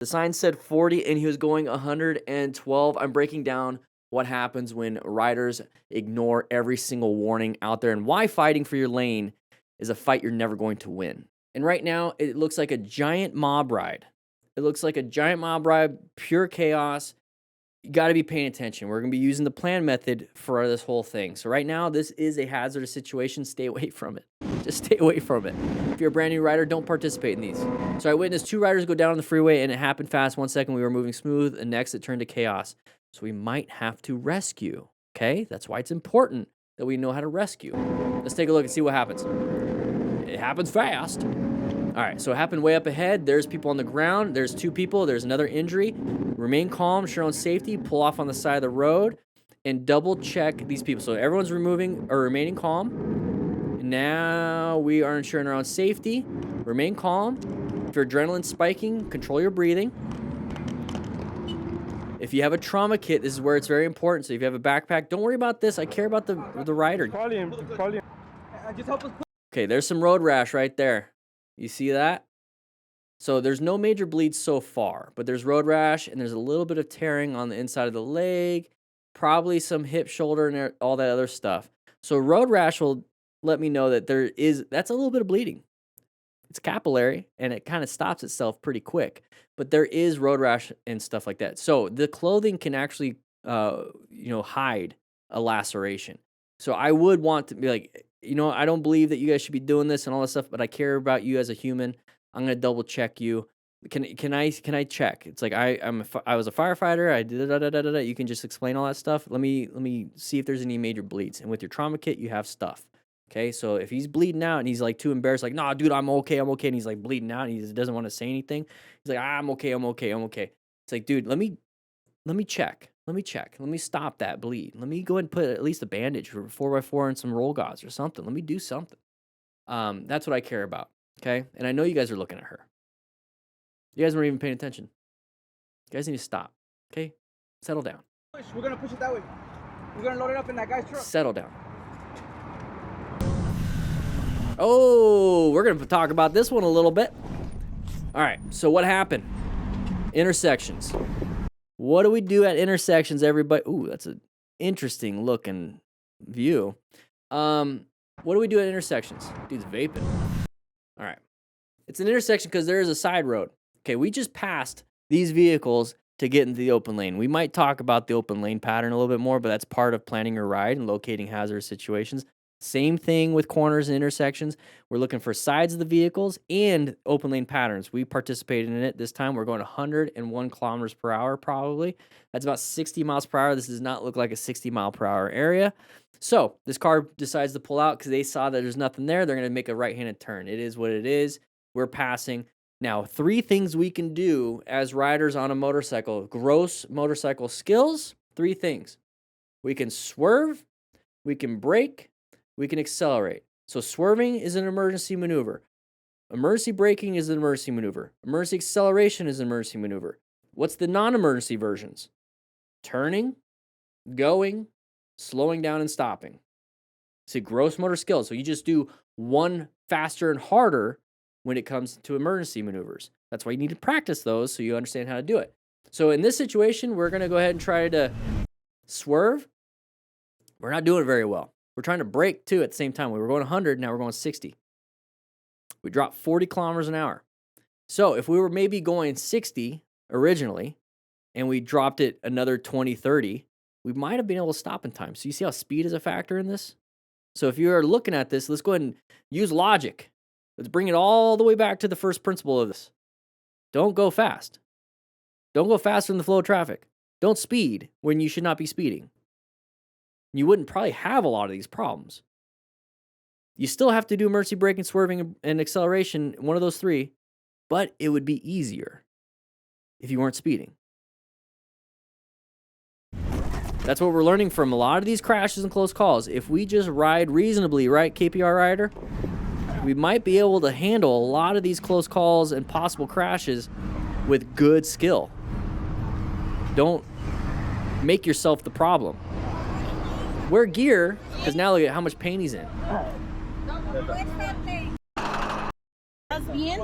The sign said 40 and he was going 112. I'm breaking down what happens when riders ignore every single warning out there and why fighting for your lane is a fight you're never going to win. And right now, it looks like a giant mob ride. It looks like a giant mob ride, pure chaos. You got to be paying attention. We're going to be using the plan method for this whole thing. So right now, this is a hazardous situation. Stay away from it. Just stay away from it. If you're a brand new rider, don't participate in these. So I witnessed 2 riders go down on the freeway, and it happened fast. 1 second, we were moving smooth, and next, it turned to chaos. So we might have to rescue, okay? That's why it's important that we know how to rescue. Let's take a look and see what happens. It happens fast. All right, so it happened way up ahead. There's people on the ground. There's 2 people. There's another injury. Remain calm, ensure own safety, pull off on the side of the road, and double check these people. So everyone's remaining calm. And now we are ensuring our own safety. Remain calm. If your adrenaline's spiking, control your breathing. If you have a trauma kit, this is where it's very important. So if you have a backpack, don't worry about this. I care about the rider. Call him. Okay, there's some road rash right there. You see that? So there's no major bleeds so far, but there's road rash and there's a little bit of tearing on the inside of the leg, probably some hip, shoulder, and all that other stuff. So road rash will let me know that that's a little bit of bleeding. It's capillary and it kind of stops itself pretty quick, but there is road rash and stuff like that. So the clothing can actually, hide a laceration. So I would want to be like, I don't believe that you guys should be doing this and all this stuff, but I care about you as a human. I'm gonna double check you. Can I check? It's like I was a firefighter. I did da. You can just explain all that stuff. Let me see if there's any major bleeds. And with your trauma kit, you have stuff. Okay, so if he's bleeding out and he's like too embarrassed, like, nah, dude, I'm okay, and he's like bleeding out and he doesn't want to say anything. He's like, I'm okay. It's like, dude, let me check. Let me stop that bleed. Let me go ahead and put at least a bandage or 4x4 and some roll gauze or something. Let me do something. That's what I care about. Okay, and I know you guys are looking at her. You guys weren't even paying attention. You guys need to stop. Okay, settle down. We're gonna push it that way. We're gonna load it up in that guy's truck. Settle down. Oh, we're gonna talk about this one a little bit. All right, so what happened? Intersections. What do we do at intersections, everybody? Ooh, that's an interesting looking view. What do we do at intersections? Dude's vaping. All right. It's an intersection because there is a side road. Okay, we just passed these vehicles to get into the open lane. We might talk about the open lane pattern a little bit more, but that's part of planning your ride and locating hazardous situations. Same thing with corners and intersections. We're looking for sides of the vehicles and open lane patterns. We participated in it this time. We're going 101 kilometers per hour probably. That's about 60 miles per hour. This does not look like a 60 mile per hour area. So this car decides to pull out because they saw that there's nothing there. They're going to make a right-handed turn. It is what it is. We're passing. Now, 3 things we can do as riders on a motorcycle. Gross motorcycle skills, 3 things. We can swerve, we can brake, we can accelerate. So swerving is an emergency maneuver. Emergency braking is an emergency maneuver. Emergency acceleration is an emergency maneuver. What's the non-emergency versions? Turning, going, slowing down, and stopping. See, gross motor skills. So you just do one faster and harder when it comes to emergency maneuvers. That's why you need to practice those so you understand how to do it. So in this situation, we're going to go ahead and try to swerve. We're not doing it very well. We're trying to brake too at the same time. We were going 100, now we're going 60. We dropped 40 kilometers an hour. So if we were maybe going 60 originally, and we dropped it another 20, 30, we might have been able to stop in time. So you see how speed is a factor in this? So if you're looking at this, let's go ahead and use logic. Let's bring it all the way back to the first principle of this. Don't go fast. Don't go faster than the flow of traffic. Don't speed when you should not be speeding. You wouldn't probably have a lot of these problems. You still have to do emergency braking, swerving, and acceleration, one of those 3, but it would be easier if you weren't speeding. That's what we're learning from a lot of these crashes and close calls. If we just ride reasonably, right, KPR rider, we might be able to handle a lot of these close calls and possible crashes with good skill. Don't make yourself the problem. Wear gear, because now look at how much pain he's in. ¿Estás bien?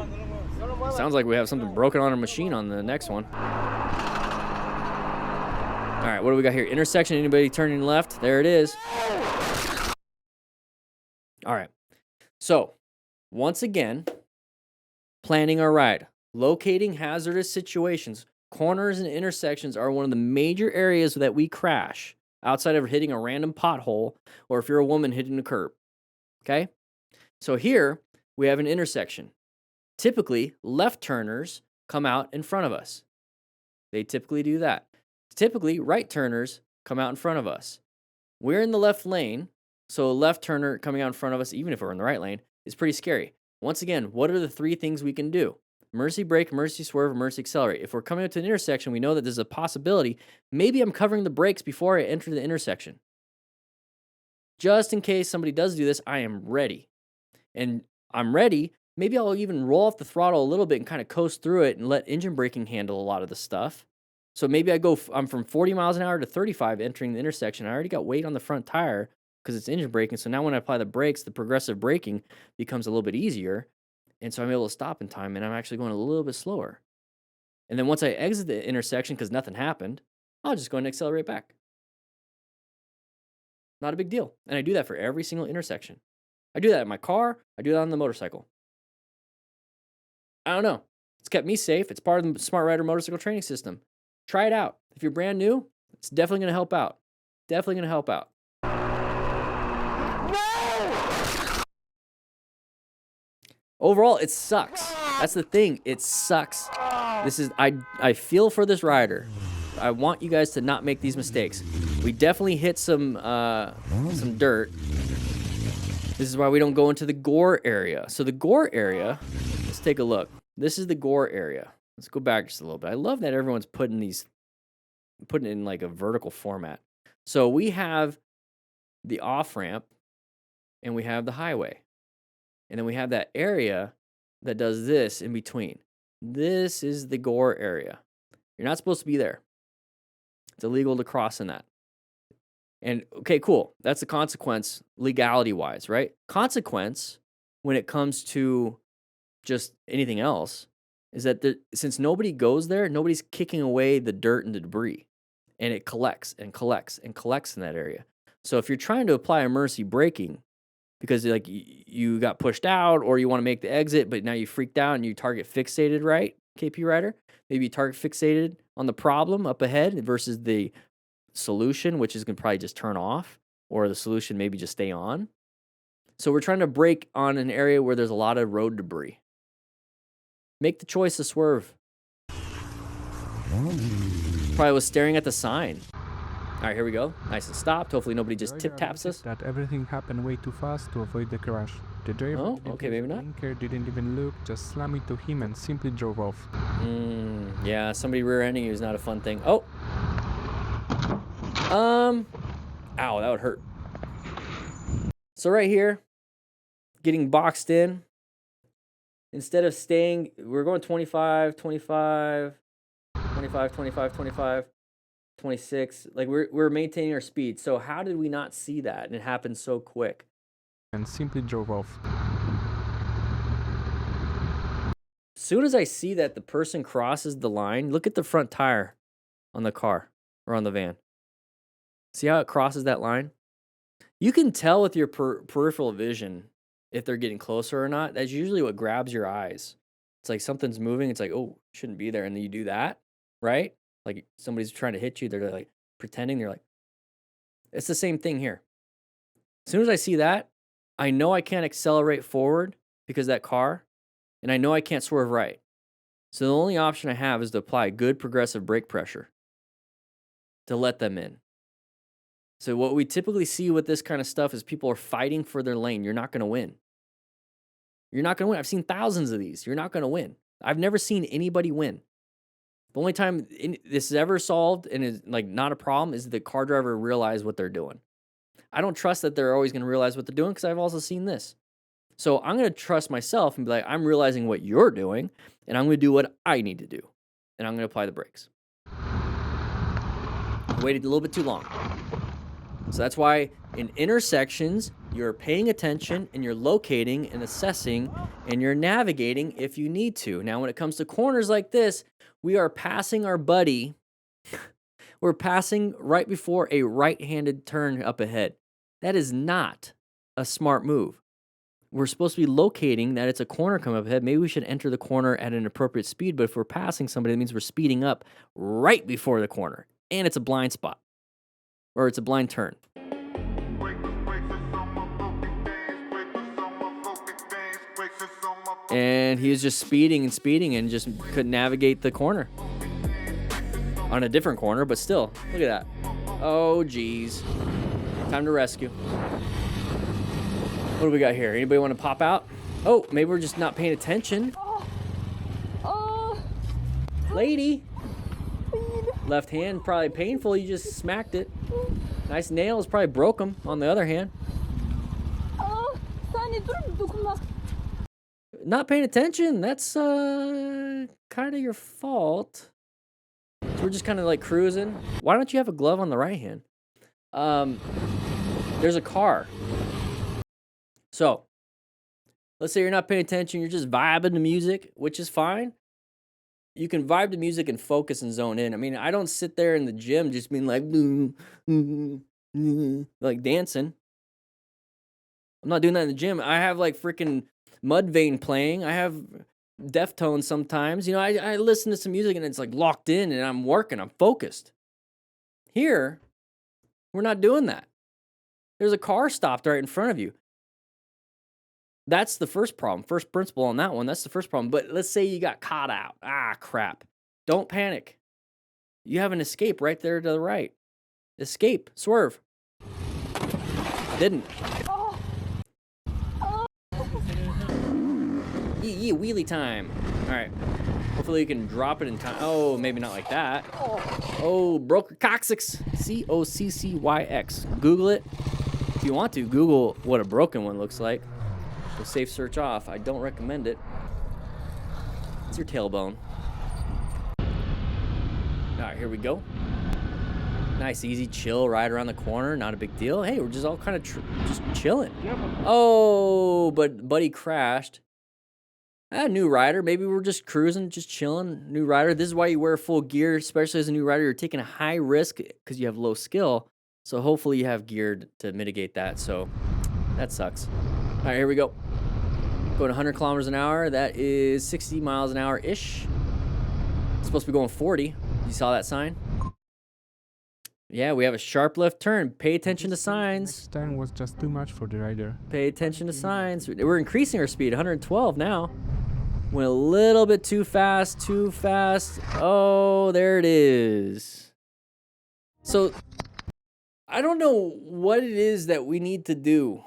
Sounds like we have something broken on our machine on the next one. All right, what do we got here? Intersection, anybody turning left? There it is. All right. So, once again, planning our ride. Locating hazardous situations. Corners and intersections are one of the major areas that we crash outside of hitting a random pothole or if you're a woman hitting a curb. Okay? So here we have an intersection. Typically, left turners come out in front of us. They typically do that. Typically, right turners come out in front of us. We're in the left lane, so a left turner coming out in front of us, even if we're in the right lane, is pretty scary. Once again, what are the three things we can do? Emergency brake, emergency swerve, emergency accelerate. If we're coming up to an intersection, we know that there's a possibility. Maybe I'm covering the brakes before I enter the intersection. Just in case somebody does do this, I am ready. And I'm ready. Maybe I'll even roll off the throttle a little bit and kind of coast through it and let engine braking handle a lot of the stuff. So maybe I'm from 40 miles an hour to 35 entering the intersection. I already got weight on the front tire because it's engine braking. So now when I apply the brakes, the progressive braking becomes a little bit easier. And so I'm able to stop in time and I'm actually going a little bit slower. And then once I exit the intersection because nothing happened, I'll just go and accelerate back. Not a big deal. And I do that for every single intersection. I do that in my car. I do that on the motorcycle. I don't know. It's kept me safe. It's part of the Smart Rider motorcycle training system. Try it out. If you're brand new, it's definitely going to help out. Definitely going to help out. No! Overall, it sucks. That's the thing. It sucks. I feel for this rider. I want you guys to not make these mistakes. We definitely hit some dirt. This is why we don't go into the gore area. So the gore area, let's take a look. This is the gore area. Let's go back just a little bit. I love that everyone's putting it in like a vertical format. So we have the off-ramp and we have the highway. And then we have that area that does this in between. This is the gore area. You're not supposed to be there. It's illegal to cross in that. And okay, cool. That's the consequence legality-wise, right? Consequence when it comes to just anything else is that since nobody goes there, nobody's kicking away the dirt and the debris. And it collects and collects and collects in that area. So if you're trying to apply emergency braking because like you got pushed out or you want to make the exit, but now you freaked out and you target fixated, right, KP Rider? Maybe you target fixated on the problem up ahead versus the solution, which is going to probably just turn off, or the solution maybe just stay on. So we're trying to brake on an area where there's a lot of road debris. Make the choice to swerve. Probably was staring at the sign. All right, here we go. Nice and stopped. Hopefully nobody just tip taps us. That everything happened way too fast to avoid the crash. The driver okay, maybe not. Didn't even look, just slammed into him and simply drove off. Yeah, somebody rear-ending you is not a fun thing. Oh. Ow, that would hurt. So right here, getting boxed in. Instead of staying, we're going 25, 25, 25, 25, 25, 26. Like we're maintaining our speed. So how did we not see that? And it happened so quick. And simply drove off. As soon as I see that the person crosses the line, look at the front tire on the car or on the van. See how it crosses that line? You can tell with your peripheral vision if they're getting closer or not. That's usually what grabs your eyes. It's like something's moving. It's like, oh, shouldn't be there. And then you do that, right? Like somebody's trying to hit you. They're like pretending. They're like, it's the same thing here. As soon as I see that, I know I can't accelerate forward because of that car. And I know I can't swerve right. So the only option I have is to apply good progressive brake pressure to let them in. So what we typically see with this kind of stuff is people are fighting for their lane. You're not going to win. You're not going to win. I've seen thousands of these. You're not going to win. I've never seen anybody win. The only time this is ever solved and is like not a problem is the car driver realize what they're doing. I don't trust that they're always going to realize what they're doing because I've also seen this. So I'm going to trust myself and be like, I'm realizing what you're doing and I'm going to do what I need to do. And I'm going to apply the brakes. I waited a little bit too long. So that's why in intersections, you're paying attention and you're locating and assessing and you're navigating if you need to. Now, when it comes to corners like this, we are passing our buddy. We're passing right before a right-handed turn up ahead. That is not a smart move. We're supposed to be locating that it's a corner coming up ahead. Maybe we should enter the corner at an appropriate speed, but if we're passing somebody, that means we're speeding up right before the corner. And it's a blind spot. Or it's a blind turn. And he was just speeding and just couldn't navigate the corner. On a different corner, but still, look at that. Oh, geez. Time to rescue. What do we got here? Anybody want to pop out? Oh, maybe we're just not paying attention. Lady. Left hand, probably painful. You just smacked it. Nice nails, probably broke them on the other hand. Not paying attention. That's kind of your fault. So we're just kind of like cruising. Why don't you have a glove on the right hand? There's a car. So let's say you're not paying attention. You're just vibing to music, which is fine. You can vibe to music and focus and zone in. I mean, I don't sit there in the gym just being like, like dancing. I'm not doing that in the gym. I have like freaking Mudvayne playing. I have Deftones sometimes. You know, I listen to some music and it's like locked in and I'm working. I'm focused. Here, we're not doing that. There's a car stopped right in front of you. That's the first problem. First principle on that one. That's the first problem. But let's say you got caught out. Ah, crap. Don't panic. You have an escape right there to the right. Escape. Swerve. Didn't. Yee, wheelie time. All right. Hopefully you can drop it in time. Oh, maybe not like that. Oh, broker coccyx. COCCYX. Google it. If you want to, Google what a broken one looks like. We'll safe search off. I don't recommend it. It's your tailbone. All right, here we go. Nice, easy, chill ride around the corner. Not a big deal. Hey, we're just all kind of just chilling. Oh, but buddy crashed. New rider. Maybe we're just cruising, just chilling. New rider. This is why you wear full gear, especially as a new rider. You're taking a high risk because you have low skill. So hopefully you have gear to mitigate that. So that sucks. All right, here we go. Going 100 kilometers an hour. That is 60 miles an hour-ish. It's supposed to be going 40. You saw that sign? Yeah, we have a sharp left turn. Pay attention to signs. Next turn was just too much for the rider. Pay attention to signs. We're increasing our speed, 112 now. Went a little bit too fast, too fast. Oh, there it is. So, I don't know what it is that we need to do.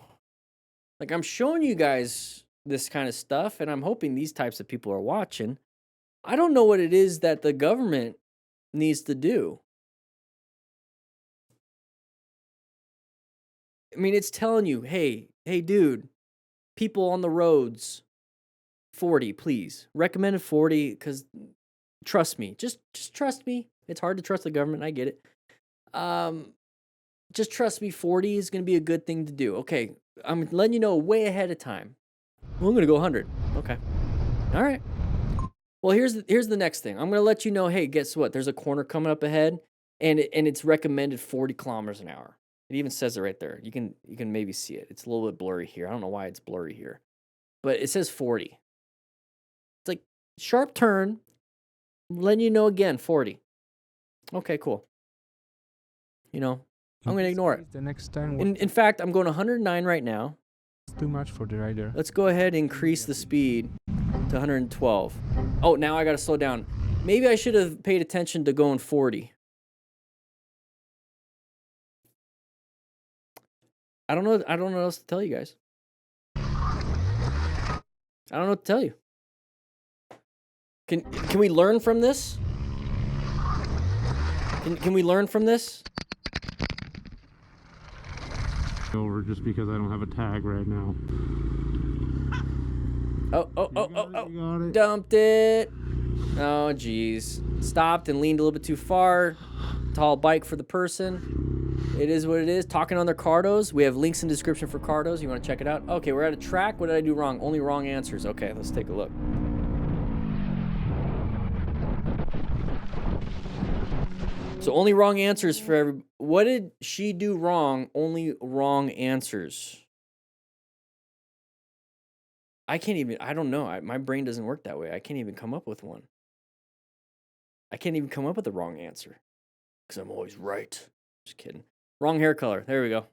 Like, I'm showing you guys this kind of stuff, and I'm hoping these types of people are watching. I don't know what it is that the government needs to do. I mean, it's telling you, hey, dude, people on the roads, 40, please. Recommended 40, because trust me. Just trust me. It's hard to trust the government. I get it. Just trust me, 40 is going to be a good thing to do. Okay, I'm letting you know way ahead of time. Well, I'm going to go 100. Okay. All right. Well, here's the next thing. I'm going to let you know, hey, guess what? There's a corner coming up ahead, and it's recommended 40 kilometers an hour. It even says it right there. You can maybe see it. It's a little bit blurry here. I don't know why it's blurry here. But it says 40. It's like sharp turn. I'm letting you know again, 40. Okay, cool. You know, I'm going to ignore it. The next turn In fact, I'm going 109 right now. too much for the rider. Let's go ahead and increase the speed to 112. Oh, now I got to slow down. Maybe I should have paid attention to going 40. I don't know what else to tell you guys. I don't know what to tell you. Can we learn from this? Can we learn from this? Over just because I don't have a tag right now. Oh. Dumped it. Oh, geez. Stopped and leaned a little bit too far. Tall bike for the person. It is what it is. Talking on their cardos. We have links in the description for cardos. You want to check it out? Okay, we're at a track. What did I do wrong? Only wrong answers. Okay, let's take a look. So only wrong answers for every. What did she do wrong? Only wrong answers. I can't even. I don't know. My brain doesn't work that way. I can't even come up with one. I can't even come up with the wrong answer because I'm always right. Just kidding. Wrong hair color. There we go.